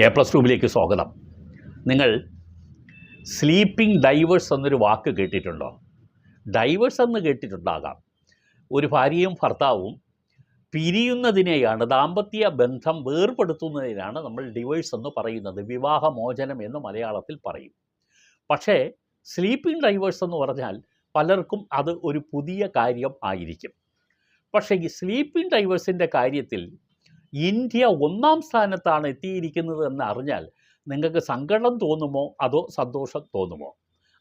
A+2 സ്വാഗതം. നിങ്ങൾ sleeping diverse എന്നൊരു വാക്ക് കേട്ടിട്ടുണ്ടോ? ഡൈവേഴ്സ് എന്ന് കേട്ടിട്ടുണ്ടാകാം. ഒരു ഭാര്യയും ഭർത്താവും പിരിയുന്നതിനെയാണ്, ദാമ്പത്യ ബന്ധം വേർപെടുത്തുന്നതിനാണ് നമ്മൾ ഡിവേഴ്സ് എന്ന് പറയുന്നത്. വിവാഹമോചനം എന്ന് മലയാളത്തിൽ പറയും. പക്ഷേ സ്ലീപ്പിംഗ് ഡൈവേഴ്സ് എന്ന് പറഞ്ഞാൽ പലർക്കും അത് ഒരു പുതിയ കാര്യം ആയിരിക്കും. പക്ഷേ ഈ സ്ലീപ്പിംഗ് ഡൈവേഴ്സിൻ്റെ കാര്യത്തിൽ ഇന്ത്യ 1-ാം സ്ഥാനത്താണ് എത്തിയിരിക്കുന്നത് എന്ന് അറിഞ്ഞാൽ നിങ്ങൾക്ക് സങ്കടം തോന്നുമോ അതോ സന്തോഷം തോന്നുമോ?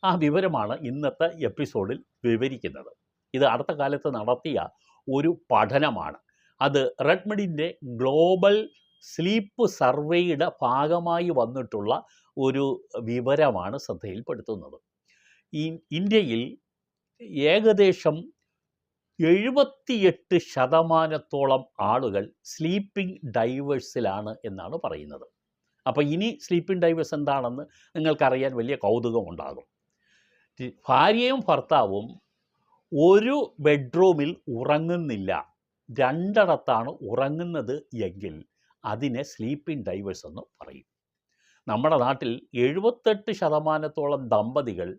ആ വിവരമാണ് ഇന്നത്തെ എപ്പിസോഡിൽ വിവരിക്കുന്നത്. ഇത് അടുത്ത കാലത്ത് നടത്തിയ ഒരു പഠനമാണ്. അത് റെഡ്മഡിൻ്റെ ഗ്ലോബൽ സ്ലീപ്പ് സർവേയുടെ ഭാഗമായി വന്നിട്ടുള്ള ഒരു വിവരമാണ് ശ്രദ്ധയിൽപ്പെടുത്തുന്നത്. ഈ ഇന്ത്യയിൽ ഏകദേശം 78% ആളുകൾ സ്ലീപ്പിംഗ് ഡൈവേഴ്സിലാണ് എന്നാണ് പറയുന്നത്. അപ്പോൾ ഇനി സ്ലീപ്പിംഗ് ഡൈവേഴ്സ് എന്താണെന്ന് നിങ്ങൾക്കറിയാൻ വലിയ കൗതുകമുണ്ടാകും. ഭാര്യയും ഭർത്താവും ഒരു ബെഡ്റൂമിൽ ഉറങ്ങുന്നില്ല, രണ്ടിടത്താണ് ഉറങ്ങുന്നത് എങ്കിൽ അതിനെ സ്ലീപ്പിംഗ് ഡൈവേഴ്സ് എന്ന് പറയും. നമ്മുടെ നാട്ടിൽ 78% ദമ്പതികൾ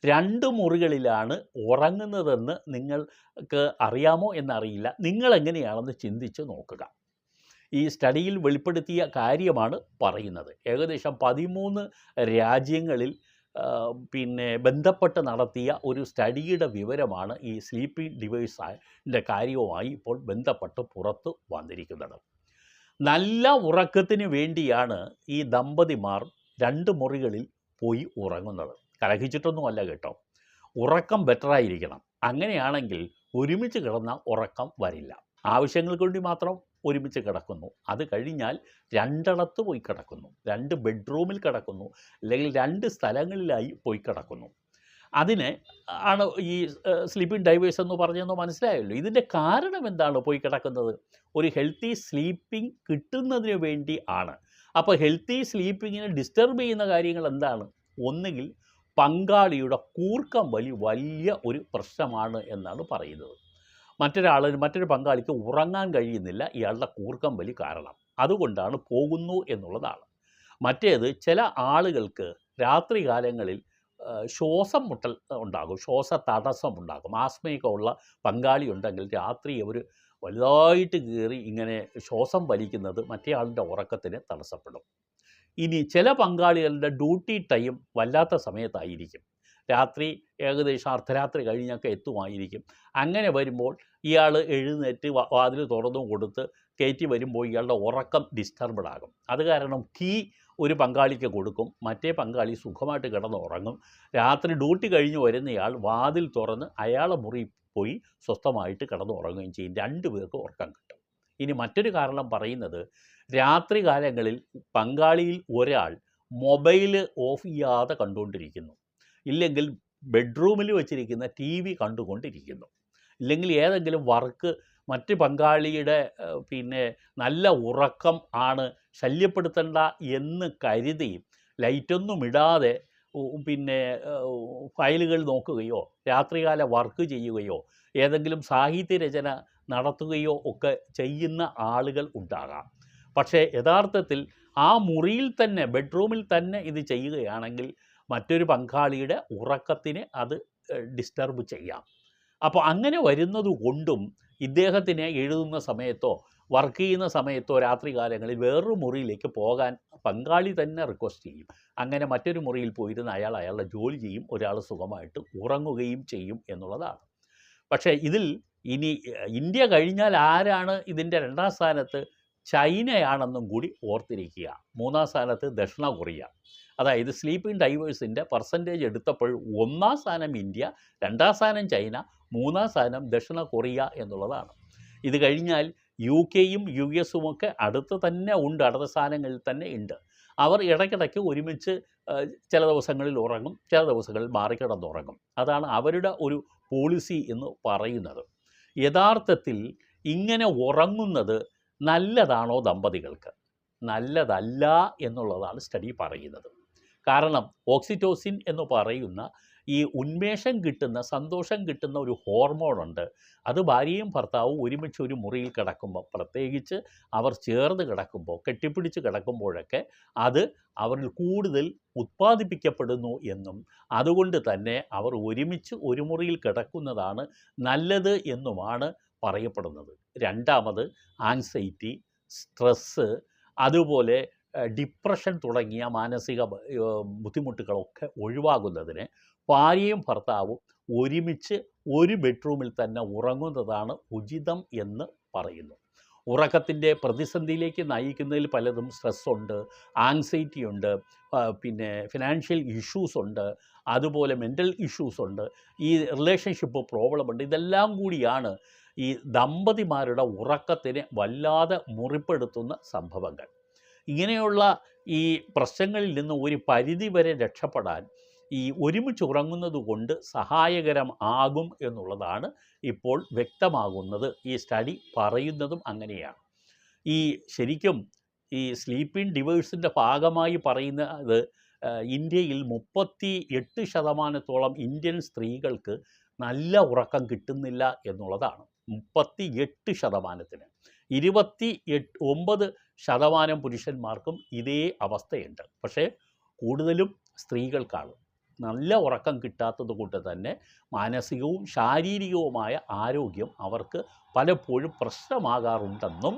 2 മുറികളിലാണ് ഉറങ്ങുന്നതെന്ന് നിങ്ങൾക്ക് അറിയാമോ എന്നറിയില്ല. നിങ്ങളെങ്ങനെയാണെന്ന് ചിന്തിച്ച് നോക്കുക. ഈ സ്റ്റഡിയിൽ വെളിപ്പെടുത്തിയ കാര്യമാണ് പറയുന്നത്. ഏകദേശം 13 രാജ്യങ്ങളിൽ ബന്ധപ്പെട്ട് നടത്തിയ ഒരു സ്റ്റഡിയുടെ വിവരമാണ് ഈ സ്ലീപ്പിംഗ് ഡിവൈസിൻ്റെ കാര്യവുമായി ഇപ്പോൾ ബന്ധപ്പെട്ട് പുറത്ത് വന്നിരിക്കുന്നത്. നല്ല ഉറക്കത്തിന് വേണ്ടിയാണ് ഈ ദമ്പതിമാർ 2 മുറികളിൽ പോയി ഉറങ്ങുന്നത്. കലഹിച്ചിട്ടൊന്നുമല്ല കേട്ടോ. ഉറക്കം ബെറ്ററായിരിക്കണം. അങ്ങനെയാണെങ്കിൽ ഒരുമിച്ച് കിടന്നാൽ ഉറക്കം വരില്ല. ആവശ്യങ്ങൾക്ക് വേണ്ടി മാത്രം ഒരുമിച്ച് കിടക്കുന്നു. അത് കഴിഞ്ഞാൽ 2 ഇടത്ത് പോയി കിടക്കുന്നു, 2 ബെഡ്റൂമിൽ കിടക്കുന്നു, അല്ലെങ്കിൽ 2 സ്ഥലങ്ങളിലായി പോയി കിടക്കുന്നു. അതിന് ആണ് ഈ സ്ലീപ്പിംഗ് ഡൈവേഴ്സ് എന്ന് പറഞ്ഞതെന്ന് മനസ്സിലായല്ലോ. ഇതിൻ്റെ കാരണം എന്താണ് പോയി കിടക്കുന്നത്? ഒരു ഹെൽത്തി സ്ലീപ്പിംഗ് കിട്ടുന്നതിന് വേണ്ടി ആണ്. അപ്പോൾ ഹെൽത്തി സ്ലീപ്പിങ്ങിനെ ഡിസ്റ്റർബ് ചെയ്യുന്ന കാര്യങ്ങൾ എന്താണ്? ഒന്നുകിൽ പങ്കാളിയുടെ കൂർക്കം വലി വലിയ ഒരു പ്രശ്നമാണ് എന്നാണ് പറയുന്നത്. മറ്റൊരു പങ്കാളിക്ക് ഉറങ്ങാൻ കഴിയുന്നില്ല ഇയാളുടെ കൂർക്കം വലി കാരണം. അതുകൊണ്ടാണ് പോകുന്നു എന്നുള്ളതാണ്. മറ്റേത്, ചില ആളുകൾക്ക് രാത്രി കാലങ്ങളിൽ ശ്വാസം മുട്ടൽ ഉണ്ടാകും, ശ്വാസ തടസ്സം ഉണ്ടാകും. ആസ്മയൊക്കെ ഉള്ള പങ്കാളി ഉണ്ടെങ്കിൽ രാത്രി അവർ വലുതായിട്ട് കയറി ഇങ്ങനെ ശ്വാസം വലിക്കുന്നത് മറ്റേ ആളുടെ ഉറക്കത്തിന് തടസ്സപ്പെടും. ഇനി ചില പങ്കാളികളുടെ ഡ്യൂട്ടി ടൈം വല്ലാത്ത സമയത്തായിരിക്കും. രാത്രി ഏകദേശം അർദ്ധരാത്രി കഴിഞ്ഞൊക്കെ എത്തുമായിരിക്കും. അങ്ങനെ വരുമ്പോൾ ഇയാൾ എഴുന്നേറ്റ് വാതിൽ തുറന്നു കൊടുത്ത് കയറ്റി വരുമ്പോൾ ഇയാളുടെ ഉറക്കം ഡിസ്റ്റർബ്ഡ് ആകും. അത് കാരണം കീ ഒരു പങ്കാളിക്ക് കൊടുക്കും, മറ്റേ പങ്കാളി സുഖമായിട്ട് കിടന്ന് ഉറങ്ങും. രാത്രി ഡ്യൂട്ടി കഴിഞ്ഞ് വരുന്നയാൾ വാതിൽ തുറന്ന് അയാളെ മുറി പോയി സ്വസ്ഥമായിട്ട് കിടന്ന് ഉറങ്ങുകയും ചെയ്യും. 2 പേർക്ക് ഉറക്കം കിട്ടും. ഇനി മറ്റൊരു കാരണം പറയുന്നത്, രാത്രി കാലങ്ങളിൽ പങ്കാളിയിൽ ഒരാൾ മൊബൈൽ ഓഫ് ചെയ്യാതെ കണ്ടുകൊണ്ടിരിക്കുന്നു, ഇല്ലെങ്കിൽ ബെഡ്റൂമിൽ വെച്ചിരിക്കുന്ന TV കണ്ടുകൊണ്ടിരിക്കുന്നു, ഇല്ലെങ്കിൽ ഏതെങ്കിലും വർക്ക് മറ്റ് പങ്കാളിയുടെ നല്ല ഉറക്കം ആണ് ശല്യപ്പെടുത്തണ്ട എന്ന് കരുതി ലൈറ്റൊന്നും ഇടാതെ ഫയലുകൾ നോക്കുകയോ രാത്രികാല വർക്ക് ചെയ്യുകയോ ഏതെങ്കിലും സാഹിത്യരചന നടത്തുകയോ ഒക്കെ ചെയ്യുന്ന ആളുകൾ ഉണ്ടാകാം. പക്ഷേ യഥാർത്ഥത്തിൽ ആ മുറിയിൽ തന്നെ, ബെഡ്റൂമിൽ തന്നെ ഇത് ചെയ്യുകയാണെങ്കിൽ മറ്റൊരു പങ്കാളിയുടെ ഉറക്കത്തിന് അത് ഡിസ്റ്റർബ് ചെയ്യാം. അപ്പോൾ അങ്ങനെ വരുന്നത് കൊണ്ടും ഇദ്ദേഹത്തിന് എഴുതുന്ന സമയത്തോ വർക്ക് ചെയ്യുന്ന സമയത്തോ രാത്രി കാലങ്ങളിൽ വേറൊരു മുറിയിലേക്ക് പോകാൻ പങ്കാളി തന്നെ റിക്വസ്റ്റ് ചെയ്യും. അങ്ങനെ മറ്റൊരു മുറിയിൽ പോയിരുന്ന് അയാളുടെ ജോലി ചെയ്യും, ഒരാൾ സുഖമായിട്ട് ഉറങ്ങുകയും ചെയ്യും എന്നുള്ളതാണ്. പക്ഷേ ഇതിൽ ഇനി ഇന്ത്യ കഴിഞ്ഞാൽ ആരാണ് ഇതിൻ്റെ 2-ാം സ്ഥാനത്ത്? ചൈനയാണെന്നും കൂടി ഓർത്തിരിക്കുക. 3-ാം സ്ഥാനത്ത് ദക്ഷിണ കൊറിയ. അതായത് സ്ലീപ്പിംഗ് ഡൈവേഴ്സിൻ്റെ പെർസെൻറ്റേജ് എടുത്തപ്പോൾ 1-ാം സ്ഥാനം ഇന്ത്യ, 2-ാം സ്ഥാനം ചൈന, 3-ാം സ്ഥാനം ദക്ഷിണ കൊറിയ എന്നുള്ളതാണ്. ഇത് കഴിഞ്ഞാൽ UK-യും US-ഉം ഒക്കെ അടുത്ത് തന്നെ ഉണ്ട്, അടുത്ത സ്ഥാനങ്ങളിൽ തന്നെ ഉണ്ട്. അവർ ഇടയ്ക്കിടയ്ക്ക് ഒരുമിച്ച് ചില ദിവസങ്ങളിൽ ഉറങ്ങും, ചില ദിവസങ്ങളിൽ മാറിക്കിടന്നുറങ്ങും. അതാണ് അവരുടെ ഒരു പോളിസി എന്ന് പറയുന്നത്. യഥാർത്ഥത്തിൽ ഇങ്ങനെ ഉറങ്ങുന്നത് നല്ലതാണോ ദമ്പതികൾക്ക്? നല്ലതല്ല എന്നുള്ളതാണ് സ്റ്റഡി പറയുന്നത്. കാരണം ഓക്സിറ്റോസിൻ എന്ന് പറയുന്ന ഈ ഉന്മേഷം കിട്ടുന്ന, സന്തോഷം കിട്ടുന്ന ഒരു ഹോർമോണുണ്ട്. അത് ഭാര്യയും ഭർത്താവും ഒരുമിച്ച് ഒരു മുറിയിൽ കിടക്കുമ്പോൾ, പ്രത്യേകിച്ച് അവർ ചേർന്ന് കിടക്കുമ്പോൾ, കെട്ടിപ്പിടിച്ച് കിടക്കുമ്പോഴൊക്കെ അത് അവരിൽ കൂടുതൽ ഉത്പാദിപ്പിക്കപ്പെടുന്നു എന്നും അതുകൊണ്ട് തന്നെ അവർ ഒരുമിച്ച് ഒരു മുറിയിൽ കിടക്കുന്നതാണ് നല്ലത് എന്നുമാണ് പറയപ്പെടുന്നത്. രണ്ടാമത് ആൻസൈറ്റി, സ്ട്രെസ്സ്, അതുപോലെ ഡിപ്രഷൻ തുടങ്ങിയ മാനസിക ബുദ്ധിമുട്ടുകളൊക്കെ ഒഴിവാകുന്നതിന് ഭാര്യയും ഭർത്താവും ഒരുമിച്ച് ഒരു ബെഡ്റൂമിൽ തന്നെ ഉറങ്ങുന്നതാണ് ഉചിതം എന്ന് പറയുന്നു. ഉറക്കത്തിൻ്റെ പ്രതിസന്ധിയിലേക്ക് നയിക്കുന്നതിൽ പലതും സ്ട്രെസ്സുണ്ട്, ആങ്സൈറ്റി ഉണ്ട്, പിന്നെ ഫിനാൻഷ്യൽ ഇഷ്യൂസ് ഉണ്ട്, അതുപോലെ മെൻ്റൽ ഇഷ്യൂസ് ഉണ്ട്, ഈ റിലേഷൻഷിപ്പ് പ്രോബ്ലമുണ്ട്. ഇതെല്ലാം കൂടിയാണ് ഈ ദമ്പതിമാരുടെ ഉറക്കത്തിനെ വല്ലാതെ മുറിപ്പെടുത്തുന്ന സംഭവങ്ങൾ. ഇങ്ങനെയുള്ള ഈ പ്രശ്നങ്ങളിൽ നിന്ന് ഒരു പരിധി വരെ രക്ഷപ്പെടാൻ ഈ ഒരുമിച്ച് ഉറങ്ങുന്നത് കൊണ്ട് സഹായകരം ആകും എന്നുള്ളതാണ് ഇപ്പോൾ വ്യക്തമാകുന്നത്. ഈ സ്റ്റഡി പറയുന്നതും അങ്ങനെയാണ്. ഈ ശരിക്കും ഈ സ്ലീപ്പിംഗ് ഡിവൈസിൻ്റെ ഭാഗമായി പറയുന്നത് ഇന്ത്യയിൽ 38% ഇന്ത്യൻ സ്ത്രീകൾക്ക് നല്ല ഉറക്കം കിട്ടുന്നില്ല എന്നുള്ളതാണ്. 38%. 29% പുരുഷന്മാർക്കും ഇതേ അവസ്ഥയുണ്ട്. പക്ഷേ കൂടുതലും സ്ത്രീകൾക്കാണ്. നല്ല ഉറക്കം കിട്ടാത്തത് കൊണ്ട് തന്നെ മാനസികവും ശാരീരികവുമായ ആരോഗ്യം അവർക്ക് പലപ്പോഴും പ്രശ്നമാകാറുണ്ടെന്നും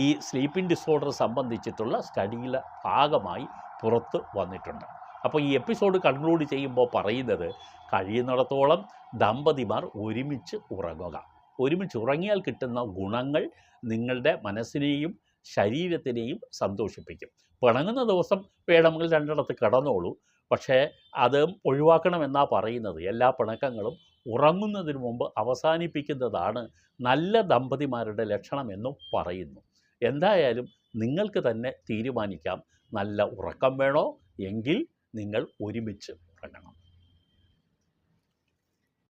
ഈ സ്ലീപ്പിംഗ് ഡിസോർഡർ സംബന്ധിച്ചിട്ടുള്ള സ്റ്റഡിയുടെ ഭാഗമായി പുറത്ത് വന്നിട്ടുണ്ട്. അപ്പോൾ ഈ എപ്പിസോഡ് കൺക്ലൂഡ് ചെയ്യുമ്പോൾ പറയുന്നത്, കഴിയുന്നിടത്തോളം ദമ്പതിമാർ ഒരുമിച്ച് ഉറങ്ങുക. ഒരുമിച്ച് ഉറങ്ങിയാൽ കിട്ടുന്ന ഗുണങ്ങൾ നിങ്ങളുടെ മനസ്സിനെയും ശരീരത്തിനെയും സന്തോഷിപ്പിക്കും. പിണങ്ങുന്ന ദിവസം വേണമെങ്കിൽ രണ്ടിടത്ത് കിടന്നോളൂ, പക്ഷേ അത് ഒഴിവാക്കണമെന്നാണ് പറയുന്നത്. എല്ലാ പിണക്കങ്ങളും ഉറങ്ങുന്നതിന് മുമ്പ് അവസാനിപ്പിക്കുന്നതാണ് നല്ല ദമ്പതിമാരുടെ ലക്ഷണമെന്നും പറയുന്നു. എന്തായാലും നിങ്ങൾക്ക് തന്നെ തീരുമാനിക്കാം, നല്ല ഉറക്കം വേണോ എങ്കിൽ നിങ്ങൾ ഒരുമിച്ച് ഉറങ്ങണം.